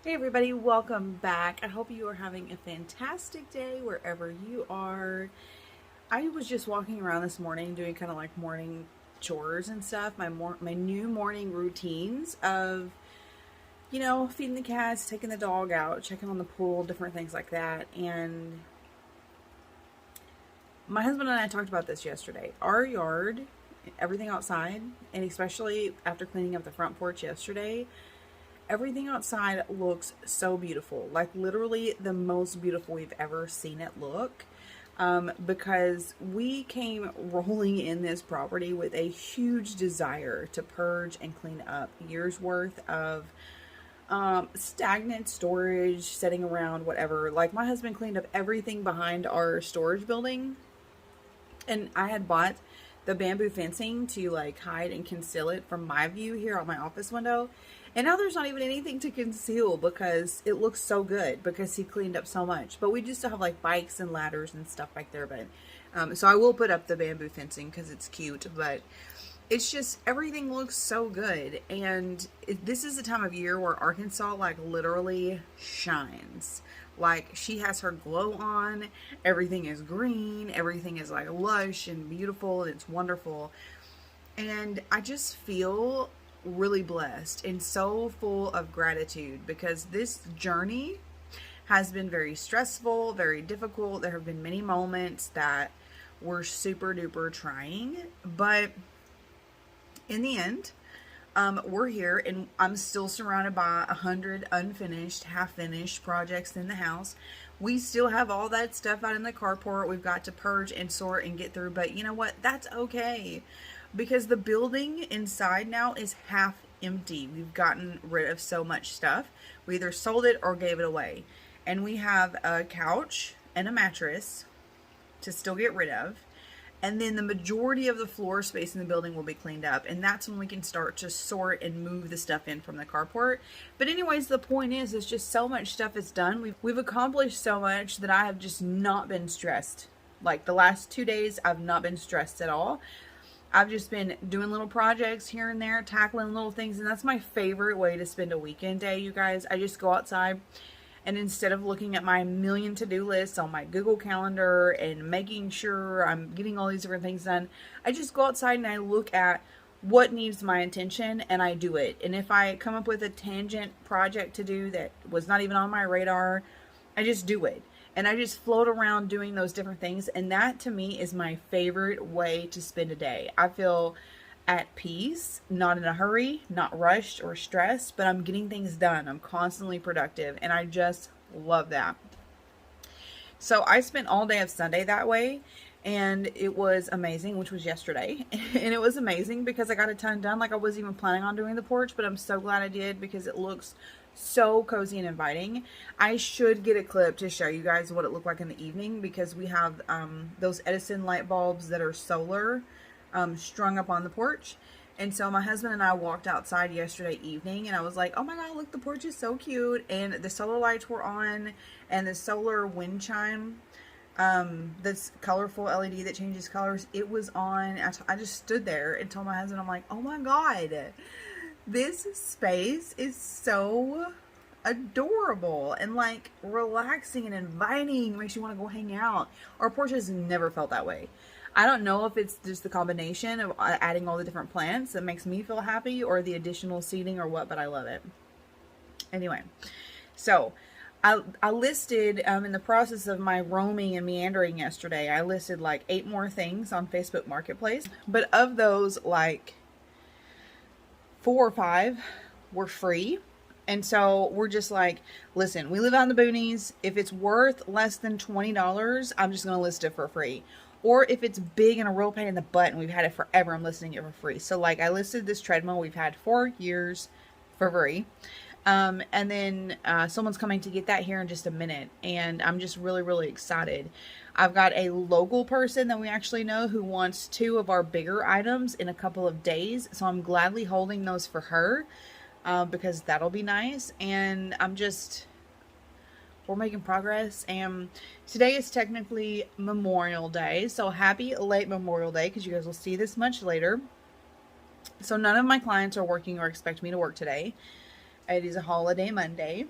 Hey everybody, welcome back. I hope you are having a fantastic day wherever you are. I was just walking around this morning doing kind of like morning chores and stuff, my new morning routines of, feeding the cats, taking the dog out, checking on the pool, different things like that. And my husband and I talked about this yesterday. Our yard, everything outside, and especially after cleaning up the front porch yesterday, everything outside looks so beautiful, like literally the most beautiful we've ever seen it look. Because we came rolling in this property with a huge desire to purge and clean up years worth of stagnant storage, sitting around, whatever. Like my husband cleaned up everything behind our storage building, and I had bought the bamboo fencing to like hide and conceal it from my view here on my office window. And now there's not even anything to conceal because it looks so good because he cleaned up so much. But we do still have like bikes and ladders and stuff back there. But so I will put up the bamboo fencing because it's cute. But it's just everything looks so good. And this is the time of year where Arkansas like literally shines. Like she has her glow on, everything is green, everything is like lush and beautiful, and it's wonderful. And I just feel really blessed and so full of gratitude because this journey has been very stressful, very difficult. There have been many moments that were super duper trying, but in the end, we're here, and I'm still surrounded by 100 unfinished, half-finished projects in the house. We still have all that stuff out in the carport we've got to purge and sort and get through, but you know what? That's okay because the building inside now is half empty. We've gotten rid of so much stuff. We either sold it or gave it away. And we have a couch and a mattress to still get rid of. And then the majority of the floor space in the building will be cleaned up. And that's when we can start to sort and move the stuff in from the carport. But anyways, the point is, it's just so much stuff is done. We've accomplished so much that I have just not been stressed. Like the last 2 days, I've not been stressed at all. I've just been doing little projects here and there, tackling little things. And that's my favorite way to spend a weekend day, you guys. I just go outside, and instead of looking at my million to-do lists on my Google Calendar and making sure I'm getting all these different things done, I just go outside and I look at what needs my attention and I do it. And if I come up with a tangent project to do that was not even on my radar, I just do it. And I just float around doing those different things. And that to me is my favorite way to spend a day. I feel at peace, not in a hurry, not rushed or stressed, but I'm getting things done. I'm constantly productive, and I just love that. So I spent all day of Sunday that way, and it was amazing, which was yesterday. And it was amazing because I got a ton done. Like I wasn't even planning on doing the porch, but I'm so glad I did because it looks so cozy and inviting. I should get a clip to show you guys what it looked like in the evening because we have those Edison light bulbs that are solar strung up on the porch. And so my husband and I walked outside yesterday evening, and I was like, oh my god, look, the porch is so cute. And the solar lights were on, and the solar wind chime, this colorful LED that changes colors, it was on. I just stood there and told my husband, I'm like, oh my god, this space is so adorable and like relaxing and inviting, makes you want to go hang out. Our porch has never felt that way. I don't know if it's just the combination of adding all the different plants that makes me feel happy or the additional seating or what, but I love it. Anyway, so I listed, in the process of my roaming and meandering yesterday, I listed like 8 more things on Facebook Marketplace. But of those, like 4 or 5 were free. And so we're just like, listen, we live out in the boonies. If it's worth less than $20, I'm just going to list it for free. Or if it's big and a real pain in the butt and we've had it forever, I'm listing it for free. So like I listed this treadmill we've had 4 years for free. And then someone's coming to get that here in just a minute. And I'm just really, really excited. I've got a local person that we actually know who wants 2 of our bigger items in a couple of days. So I'm gladly holding those for her because that'll be nice. And we're making progress. And today is technically Memorial Day. So happy late Memorial Day because you guys will see this much later. So none of my clients are working or expect me to work today. It is a holiday Monday.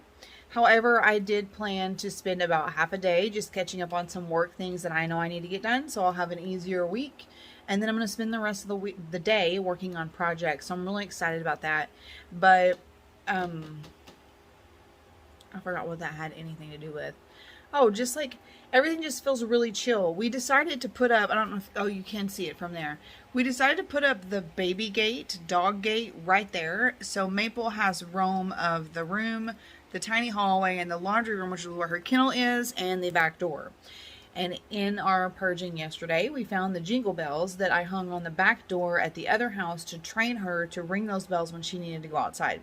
However, I did plan to spend about half a day just catching up on some work things that I know I need to get done, so I'll have an easier week. And then I'm going to spend the rest of the day working on projects. So I'm really excited about that. But I forgot what that had anything to do with. Oh, just like everything just feels really chill. We decided to put up, I don't know if, oh, you can see it from there. We decided to put up the baby gate, dog gate right there. So Maple has roam of the room, the tiny hallway, and the laundry room, which is where her kennel is, and the back door. And in our purging yesterday, we found the jingle bells that I hung on the back door at the other house to train her to ring those bells when she needed to go outside.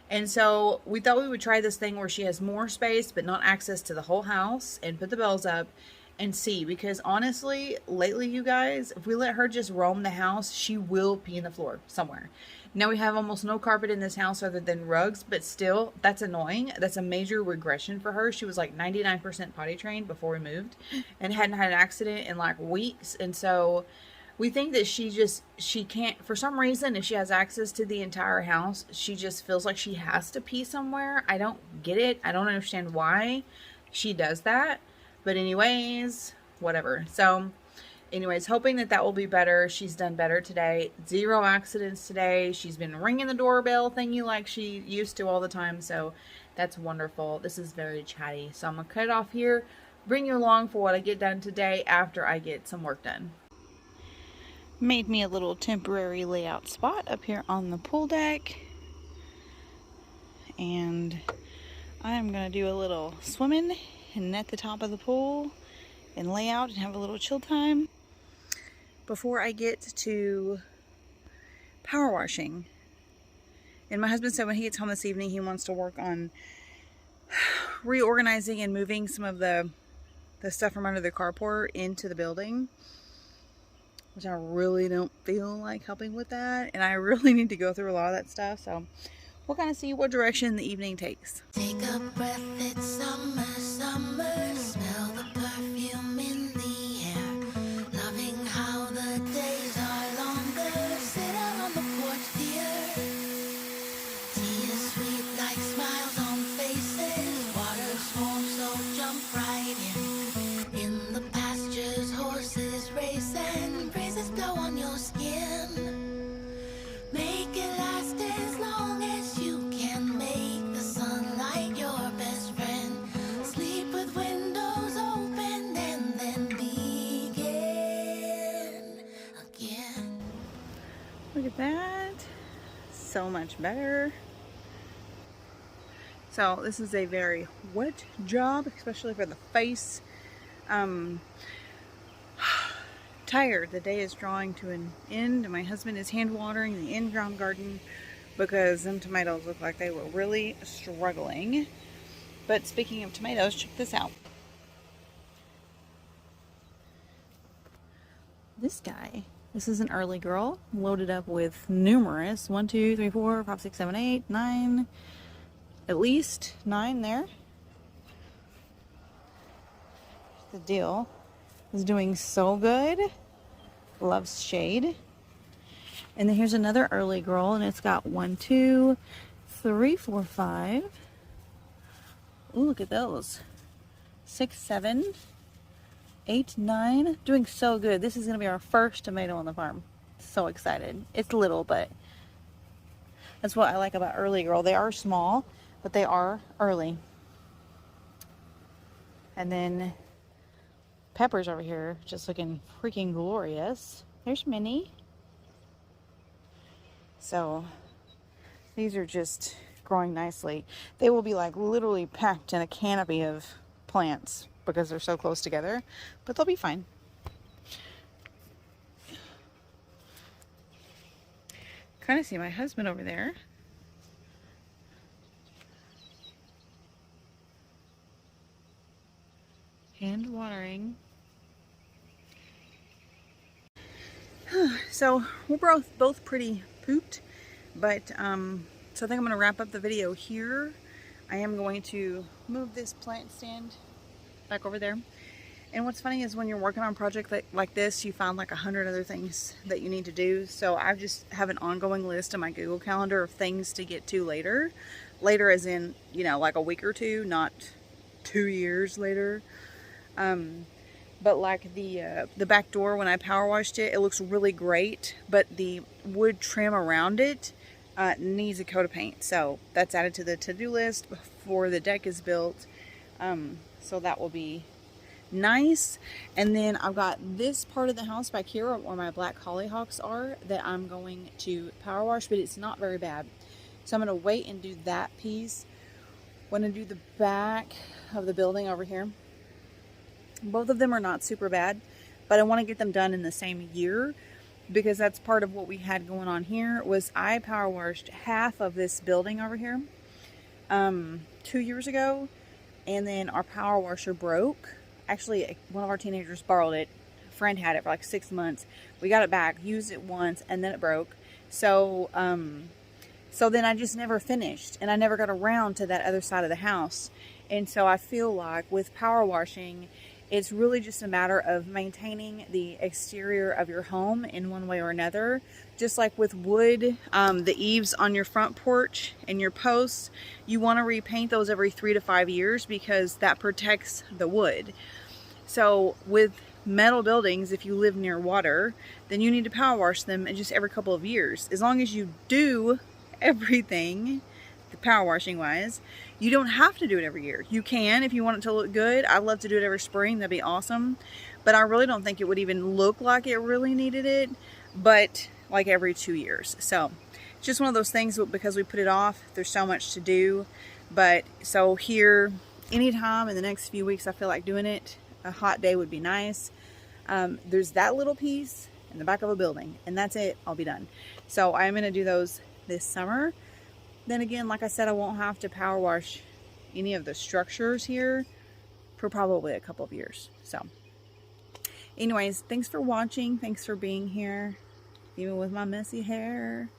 And so we thought we would try this thing where she has more space but not access to the whole house, and put the bells up and see. Because honestly, lately, you guys, if we let her just roam the house, she will pee in the floor somewhere. Now we have almost no carpet in this house other than rugs, but still, that's annoying. That's a major regression for her. She was like 99% potty trained before we moved and hadn't had an accident in like weeks. And so we think that she can't, for some reason, if she has access to the entire house, she just feels like she has to pee somewhere. I don't get it. I don't understand why she does that. But anyways, whatever. So anyways, hoping that that will be better. She's done better today. 0 accidents today. She's been ringing the doorbell thingy like she used to all the time. So that's wonderful. This is very chatty. So I'm going to cut it off here. Bring you along for what I get done today after I get some work done. Made me a little temporary layout spot up here on the pool deck. And I'm going to do a little swimming and at the top of the pool and lay out and have a little chill time before I get to power washing. And my husband said when he gets home this evening, he wants to work on reorganizing and moving some of the stuff from under the carport into the building, which I really don't feel like helping with that. And I really need to go through a lot of that stuff. So we'll kind of see what direction the evening takes. Take a breath, it's summer, summer. Smell the perfume in the air. Loving how the days are longer. Sit out on the porch, dear. Tea is sweet like smiles on faces. Water's warm, so jump right in. In the pastures, horses race and breezes blow on your skin. Make it last as long as you can. Make the sunlight your best friend. Sleep with windows open and then begin again. Look at that. So much better. So this is a very wet job, especially for the face. Tired. The day is drawing to an end. My husband is hand watering the in-ground garden because them tomatoes look like they were really struggling. But speaking of tomatoes, check this out. This guy. This is an early girl loaded up with numerous 1, 2, 3, 4, 5, 6, 7, 8, 9, at least 9 there. The deal is doing so good. Loves shade. And then here's another early girl, and it's got 1, 2, 3, 4, 5. Ooh, look at those. 6, 7, 8, 9. Doing so good. This is going to be our first tomato on the farm. So excited. It's little, but that's what I like about early girl. They are small, but they are early. And then peppers over here just looking freaking glorious. There's Minnie. So these are just growing nicely. They will be like literally packed in a canopy of plants because they're so close together, but they'll be fine. Kind of see my husband over there. Hand watering. So we're both pretty pooped, but so I think I'm going to wrap up the video here. I am going to move this plant stand back over there, And what's funny is when you're working on a project like this, you find like 100 other things that you need to do. So I just have an ongoing list in my Google Calendar of things to get to later. Later as in, you know, like a week or two, not 2 years later. But like the back door, when I power washed it, it looks really great. But the wood trim around it needs a coat of paint. So that's added to the to-do list before the deck is built. So that will be nice. And then I've got this part of the house back here where my black hollyhocks are that I'm going to power wash, but it's not very bad. So I'm going to wait and do that piece. When I do the back of the building over here, both of them are not super bad, but I want to get them done in the same year, because that's part of what we had going on here. Was I power washed half of this building over here 2 years ago, and then our power washer broke. Actually, one of our teenagers borrowed it. A friend had it for like 6 months. We got it back, used it once, and then it broke. So then I just never finished, and I never got around to that other side of the house. And so I feel like with power washing, it's really just a matter of maintaining the exterior of your home in one way or another. Just like with wood, the eaves on your front porch and your posts, you want to repaint those every 3 to 5 years because that protects the wood. So with metal buildings, if you live near water, then you need to power wash them just every couple of years. As long as you do everything, the power washing wise, you don't have to do it every year. You can if you want it to look good. I'd love to do it every spring. That'd be awesome. But I really don't think it would even look like it really needed it, but like every 2 years. So it's just one of those things because we put it off. There's so much to do. But so here, anytime in the next few weeks I feel like doing it, a hot day would be nice. There's that little piece in the back of a building, and that's it. I'll be done. So I'm going to do those this summer. Then again, like I said, I won't have to power wash any of the structures here for probably a couple of years. So anyways, thanks for watching. Thanks for being here, even with my messy hair.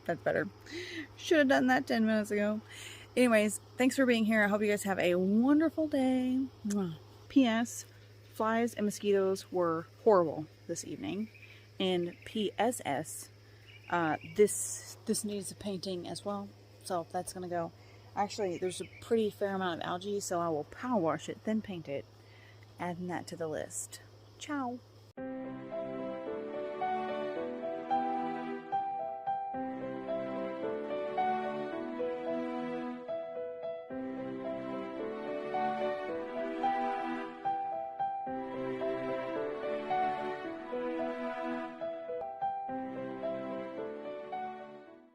That's better. Should have done that 10 minutes ago. Anyways, thanks for being here. I hope you guys have a wonderful day. P.S. Flies and mosquitoes were horrible this evening. And P.S.S. This needs a painting as well, so that's gonna go. Actually, there's a pretty fair amount of algae, so I will power wash it, then paint it, adding that to the list. Ciao.